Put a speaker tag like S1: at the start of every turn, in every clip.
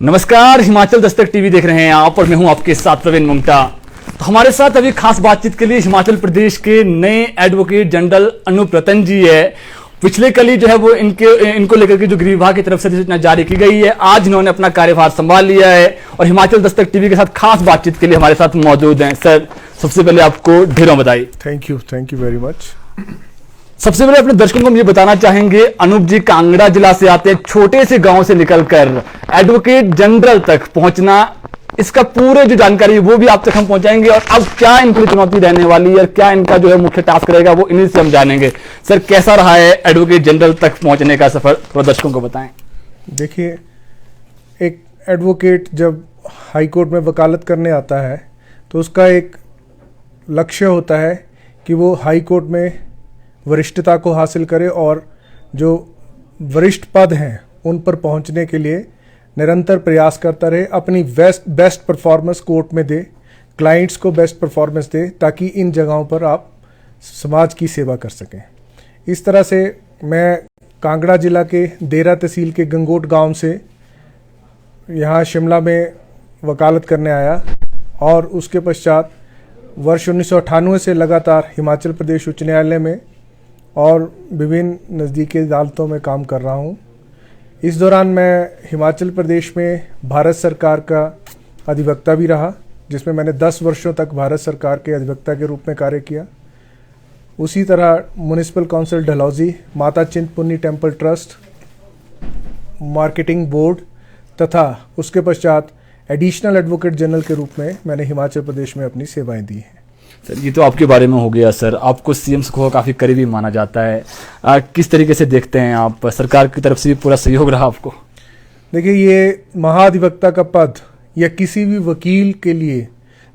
S1: नमस्कार, हिमाचल दस्तक टीवी देख रहे हैं आप और मैं हूं आपके साथ प्रवीण ममता। तो हमारे साथ अभी खास बातचीत के लिए हिमाचल प्रदेश के नए एडवोकेट जनरल अनूप रतन जी है। पिछले कल ही जो है वो इनको लेकर के जो गृह विभाग की तरफ से सूचना जारी की गई है, आज इन्होंने अपना कार्यभार संभाल लिया है और हिमाचल दस्तक टीवी के साथ खास बातचीत के लिए हमारे साथ मौजूद हैं। सर, सबसे पहले आपको ढेरों बधाई।
S2: Thank you very much.
S1: सबसे पहले अपने दर्शकों को हम ये बताना चाहेंगे, अनूप जी कांगड़ा जिला से आते हैं, छोटे से गांव से निकलकर एडवोकेट जनरल तक पहुंचना, इसका पूरे जो जानकारी है वो भी आप तक हम पहुंचाएंगे और अब क्या इनकी चुनौती रहने वाली है और क्या इनका जो है मुख्य टास्क रहेगा वो इन्हीं से हम जानेंगे। सर, कैसा रहा है एडवोकेट जनरल तक पहुंचने का सफर, थोड़ा दर्शकों को बताएं।
S2: देखिए, एक एडवोकेट जब हाई कोर्ट में वकालत करने आता है तो उसका एक लक्ष्य होता है कि वो हाई कोर्ट में वरिष्ठता को हासिल करे और जो वरिष्ठ पद हैं उन पर पहुंचने के लिए निरंतर प्रयास करता रहे, अपनी बेस्ट परफॉर्मेंस कोर्ट में दे, क्लाइंट्स को बेस्ट परफॉर्मेंस दे, ताकि इन जगहों पर आप समाज की सेवा कर सकें। इस तरह से मैं कांगड़ा जिला के देरा तहसील के गंगोट गांव से यहाँ शिमला में वकालत करने आया और उसके पश्चात वर्ष 1998 से लगातार हिमाचल प्रदेश उच्च न्यायालय में और विभिन्न नज़दीकी अदालतों में काम कर रहा हूँ। इस दौरान मैं हिमाचल प्रदेश में भारत सरकार का अधिवक्ता भी रहा, जिसमें मैंने 10 वर्षों तक भारत सरकार के अधिवक्ता के रूप में कार्य किया। उसी तरह म्युनिसिपल काउंसिल डलहौजी, माता Chintpurni temple trust, marketing board तथा उसके पश्चात एडिशनल एडवोकेट जनरल के रूप में मैंने हिमाचल प्रदेश में अपनी सेवाएं दी हैं।
S1: सर, ये तो आपके बारे में हो गया। सर, आपको सीएम को काफ़ी करीबी माना जाता है, किस तरीके से देखते हैं आप, सरकार की तरफ से भी पूरा सहयोग रहा आपको?
S2: देखिए, ये महाधिवक्ता का पद या किसी भी वकील के लिए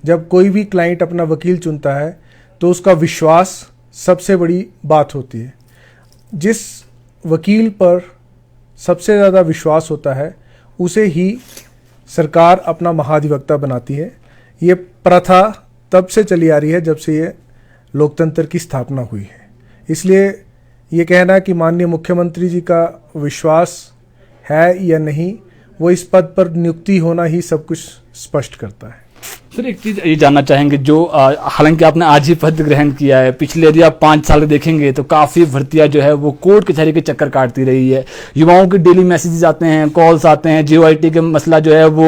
S2: जब कोई भी क्लाइंट अपना वकील चुनता है तो उसका विश्वास सबसे बड़ी बात होती है। जिस वकील पर सबसे ज़्यादा विश्वास होता है उसे ही सरकार अपना महाधिवक्ता बनाती है। ये प्रथा तब से चली आ रही है जब से ये लोकतंत्र की स्थापना हुई है। इसलिए ये कहना कि माननीय मुख्यमंत्री जी का विश्वास है या नहीं, वो इस पद पर नियुक्ति होना ही सब कुछ स्पष्ट करता है।
S1: सर, एक चीज़ ये जानना चाहेंगे, जो हालांकि आपने आज ही पद ग्रहण किया है, पिछले यदि आप 5 साल देखेंगे तो काफ़ी भर्तियां जो है वो कोर्ट कचहरी के चक्कर काटती रही है। युवाओं के डेली मैसेजेस आते हैं, कॉल्स आते हैं, JOIT के मसला जो है वो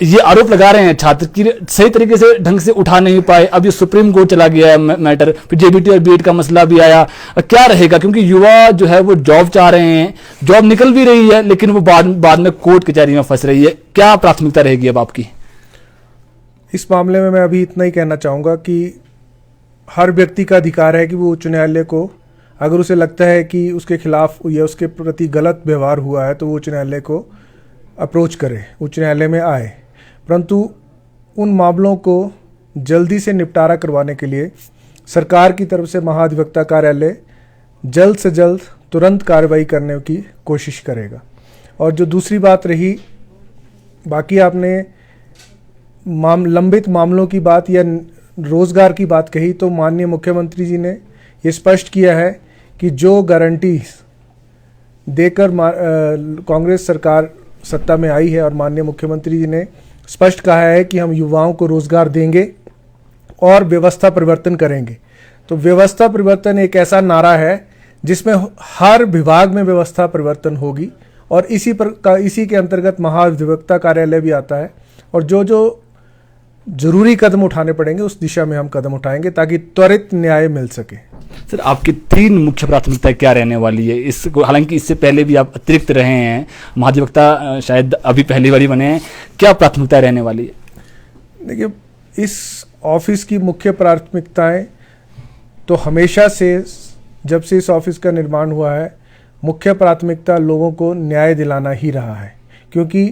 S1: ये आरोप लगा रहे हैं छात्र की सही तरीके से ढंग से उठा नहीं पाए। अब ये सुप्रीम कोर्ट चला गया है मैटर, फिर JBT और BED का मसला भी आया। क्या रहेगा, क्योंकि युवा जो है वो जॉब चाह रहे हैं, जॉब निकल भी रही है लेकिन वो बाद में कोर्ट कचहरी में फंस रही है। क्या प्राथमिकता रहेगी अब आपकी?
S2: इस मामले में मैं अभी इतना ही कहना चाहूँगा कि हर व्यक्ति का अधिकार है कि वो उच्च न्यायालय को, अगर उसे लगता है कि उसके खिलाफ या उसके प्रति गलत व्यवहार हुआ है तो वो उच्च न्यायालय को अप्रोच करे, उच्च न्यायालय में आए। परंतु उन मामलों को जल्दी से निपटारा करवाने के लिए सरकार की तरफ से महाधिवक्ता कार्यालय जल्द से जल्द तुरंत कार्रवाई करने की कोशिश करेगा। और जो दूसरी बात रही, बाकी आपने लंबित मामलों की बात या रोजगार की बात कही, तो माननीय मुख्यमंत्री जी ने ये स्पष्ट किया है कि जो गारंटी देकर कांग्रेस सरकार सत्ता में आई है और माननीय मुख्यमंत्री जी ने स्पष्ट कहा है कि हम युवाओं को रोजगार देंगे और व्यवस्था परिवर्तन करेंगे। तो व्यवस्था परिवर्तन एक ऐसा नारा है जिसमें हर विभाग में व्यवस्था परिवर्तन होगी और इसी के अंतर्गत महाधिवक्ता कार्यालय भी आता है। और जो जरूरी कदम उठाने पड़ेंगे उस दिशा में हम कदम उठाएंगे ताकि त्वरित न्याय मिल सके।
S1: सर, आपकी 3 मुख्य प्राथमिकताएं क्या रहने वाली है? इसको हालांकि इससे पहले भी आप अतिरिक्त रहे हैं, महाधिवक्ता शायद अभी पहली बार बने हैं, क्या प्राथमिकताएं रहने वाली है?
S2: देखिए, इस ऑफिस की मुख्य प्राथमिकताएं तो हमेशा से, जब से इस ऑफिस का निर्माण हुआ है, मुख्य प्राथमिकता लोगों को न्याय दिलाना ही रहा है। क्योंकि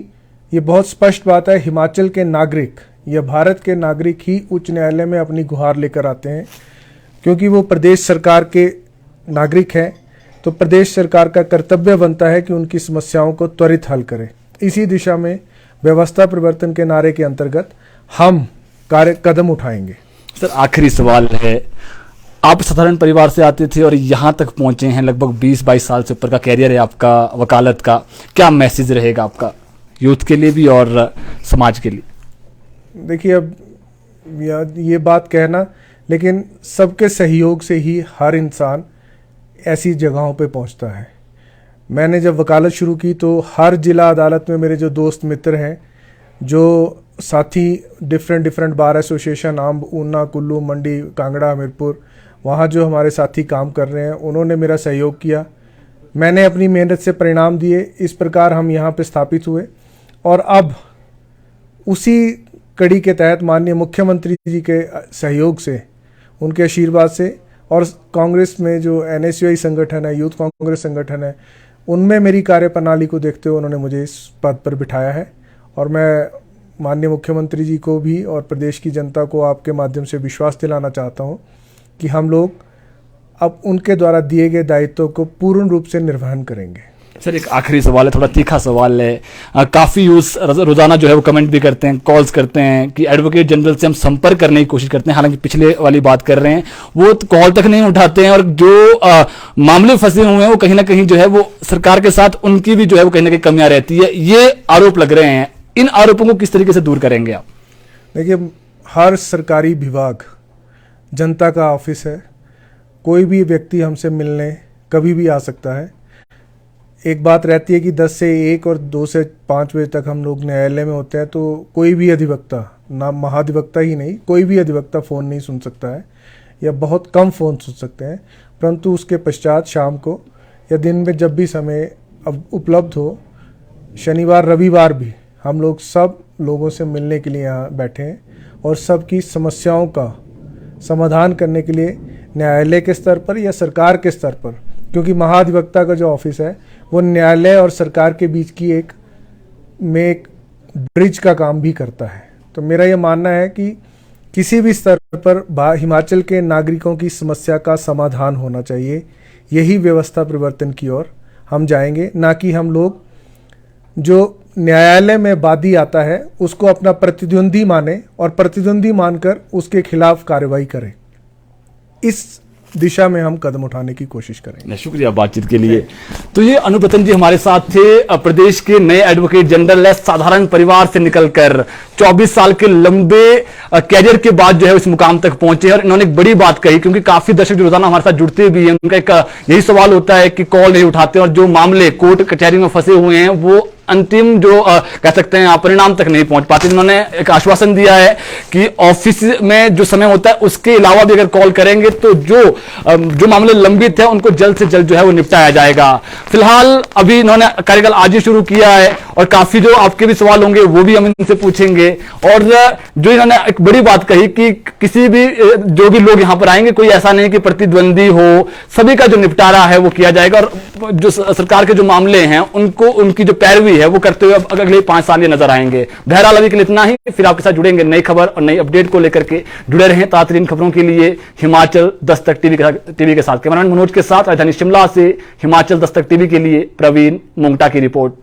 S2: ये बहुत स्पष्ट बात है, हिमाचल के नागरिक या भारत के नागरिक ही उच्च न्यायालय में अपनी गुहार लेकर आते हैं, क्योंकि वो प्रदेश सरकार के नागरिक हैं। तो प्रदेश सरकार का कर्तव्य बनता है कि उनकी समस्याओं को त्वरित हल करे। इसी दिशा में व्यवस्था परिवर्तन के नारे के अंतर्गत हम कदम उठाएंगे।
S1: सर, आखिरी सवाल है, आप साधारण परिवार से आते थे और यहाँ तक पहुँचे हैं, लगभग 20-22 साल से ऊपर का कैरियर है आपका वकालत का, क्या मैसेज रहेगा आपका? यूथ के लिए भी और समाज के लिए?
S2: देखिए, अब ये बात कहना, लेकिन सबके सहयोग से ही हर इंसान ऐसी जगहों पे पहुंचता है। मैंने जब वकालत शुरू की तो हर जिला अदालत में मेरे जो दोस्त मित्र हैं, जो साथी different bar association, Amb, Una, Kullu, Mandi, Kangra, Hamirpur, वहाँ जो हमारे साथी काम कर रहे हैं, उन्होंने मेरा सहयोग किया। मैंने अपनी मेहनत से परिणाम दिए, इस प्रकार हम यहाँ पे स्थापित हुए। और अब उसी कड़ी के तहत माननीय मुख्यमंत्री जी के सहयोग से, उनके आशीर्वाद से, और कांग्रेस में जो NSUI संगठन है, यूथ कांग्रेस संगठन है, उनमें मेरी कार्यप्रणाली को देखते हुए उन्होंने मुझे इस पद पर बिठाया है। और मैं माननीय मुख्यमंत्री जी को भी और प्रदेश की जनता को आपके माध्यम से विश्वास दिलाना चाहता हूं कि हम लोग अब उनके द्वारा दिए गए दायित्वों को पूर्ण रूप से निर्वहन करेंगे।
S1: सर, एक आखिरी सवाल है, थोड़ा तीखा सवाल है। काफ़ी यूथ रोजाना जो है वो कमेंट भी करते हैं, कॉल्स करते हैं कि एडवोकेट जनरल से हम संपर्क करने की कोशिश करते हैं, हालांकि पिछले वाली बात कर रहे हैं, वो कॉल तक नहीं उठाते हैं, और जो मामले फंसे हुए हैं वो कहीं ना कहीं जो है वो सरकार के साथ उनकी भी जो है वो कहीं ना कहीं कमियां रहती है, ये आरोप लग रहे हैं। इन आरोपों को किस तरीके से दूर करेंगे आप?
S2: देखिए, हर सरकारी विभाग जनता का ऑफिस है, कोई भी व्यक्ति हमसे मिलने कभी भी आ सकता है। एक बात रहती है कि 10 से 1 और 2 से 5 बजे तक हम लोग न्यायालय में होते हैं, तो कोई भी अधिवक्ता, ना महाधिवक्ता ही नहीं, कोई भी अधिवक्ता फ़ोन नहीं सुन सकता है, या बहुत कम फ़ोन सुन सकते हैं। परंतु उसके पश्चात शाम को या दिन में जब भी समय अब उपलब्ध हो, शनिवार रविवार भी हम लोग सब लोगों से मिलने के लिए यहाँ बैठे हैं, और सबकी समस्याओं का समाधान करने के लिए न्यायालय के स्तर पर या सरकार के स्तर पर, क्योंकि महाधिवक्ता का जो ऑफिस है वो न्यायालय और सरकार के बीच की एक ब्रिज का काम भी करता है। तो मेरा ये मानना है कि किसी भी स्तर पर हिमाचल के नागरिकों की समस्या का समाधान होना चाहिए। यही व्यवस्था परिवर्तन की ओर हम जाएंगे, ना कि हम लोग जो न्यायालय में वादी आता है उसको अपना प्रतिद्वंदी माने और प्रतिद्वंदी मानकर उसके खिलाफ कार्रवाई करें। इस दिशा में हम कदम उठाने की कोशिश करेंगे।
S1: शुक्रिया बातचीत के लिए। तो ये अनुब्रतन जी हमारे साथ थे, प्रदेश के नए एडवोकेट जनरल है, साधारण परिवार से निकलकर 24 साल के लंबे कैरियर के बाद जो है इस मुकाम तक पहुंचे। और इन्होंने एक बड़ी बात कही, क्योंकि काफी दर्शक जो रोजाना हमारे साथ जुड़ते भी हैं, उनका एक यही सवाल होता है कि कॉल नहीं उठाते, और जो मामले कोर्ट कचहरी में फंसे हुए हैं वो अंतिम जो कह सकते हैं परिणाम तक नहीं पहुंच पाते। इन्होंने एक आश्वासन दिया है कि ऑफिस में जो समय होता है उसके अलावा भी अगर कॉल करेंगे तो जो मामले लंबित है उनको जल्द से जल्द जो है वो निपटाया जाएगा। फिलहाल अभी इन्होंने कार्यकाल आज ही शुरू किया है, और काफी जो आपके भी सवाल होंगे वो भी हम इनसे पूछेंगे। और जो इन्होंने एक बड़ी बात कही कि किसी भी जो भी लोग यहां पर आएंगे, कोई ऐसा नहीं कि प्रतिद्वंदी हो, सभी का जो निपटारा है वो किया जाएगा, और जो सरकार के जो मामले हैं उनको उनकी जो पैरवी है वो करते हुए अब अगले 5 साल ये नजर आएंगे। बहरहाल अभी के लिए इतना ही, फिर आपके साथ जुड़ेंगे नई खबर और नई अपडेट को लेकर के। जुड़े रहें ताज़ा खबरों के लिए हिमाचल दस्तक टीवी के साथ। कैमरामैन मनोज के साथ राजधानी शिमला से हिमाचल दस्तक टीवी के लिए प्रवीण मोंगटा की रिपोर्ट।